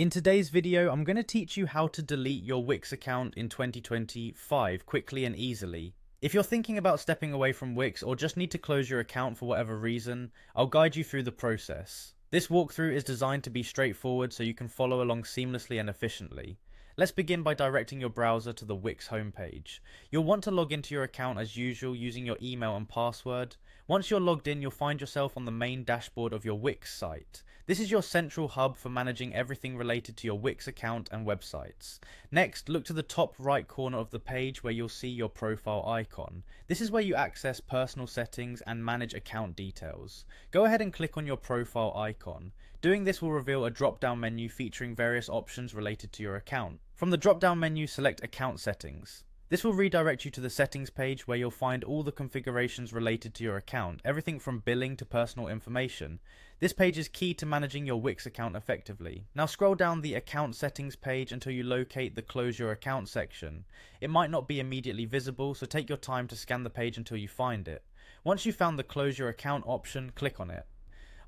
In today's video, I'm going to teach you how to delete your Wix account in 2025 quickly and easily. If you're thinking about stepping away from Wix or just need to close your account for whatever reason, I'll guide you through the process. This walkthrough is designed to be straightforward so you can follow along seamlessly and efficiently. Let's begin by directing your browser to the Wix homepage. You'll want to log into your account as usual using your email and password. Once you're logged in, you'll find yourself on the main dashboard of your Wix site. This is your central hub for managing everything related to your Wix account and websites. Next, look to the top right corner of the page where you'll see your profile icon. This is where you access personal settings and manage account details. Go ahead and click on your profile icon. Doing this will reveal a drop-down menu featuring various options related to your account. From the drop-down menu, select Account Settings. This will redirect you to the settings page where you'll find all the configurations related to your account, everything from billing to personal information. This page is key to managing your Wix account effectively. Now scroll down the account settings page until you locate the close your account section. It might not be immediately visible, so take your time to scan the page until you find it. Once you've found the close your account option, click on it.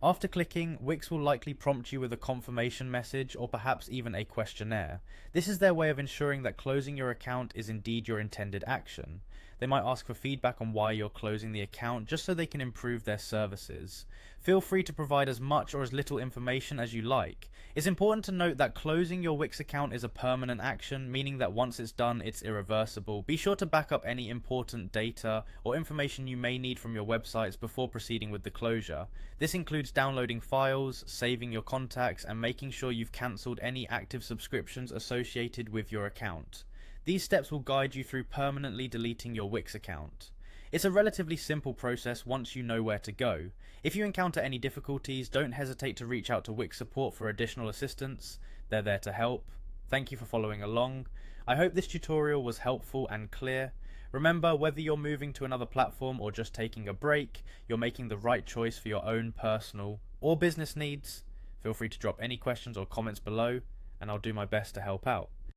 After clicking, Wix will likely prompt you with a confirmation message or perhaps even a questionnaire. This is their way of ensuring that closing your account is indeed your intended action. They might ask for feedback on why you're closing the account just so they can improve their services. Feel free to provide as much or as little information as you like. It's important to note that closing your Wix account is a permanent action, meaning that once it's done, it's irreversible. Be sure to back up any important data or information you may need from your websites before proceeding with the closure. This includes downloading files, saving your contacts, and making sure you've cancelled any active subscriptions associated with your account. These steps will guide you through permanently deleting your Wix account. It's a relatively simple process once you know where to go. If you encounter any difficulties, don't hesitate to reach out to Wix support for additional assistance. They're there to help. Thank you for following along. I hope this tutorial was helpful and clear. Remember, whether you're moving to another platform or just taking a break, you're making the right choice for your own personal or business needs. Feel free to drop any questions or comments below, and I'll do my best to help out.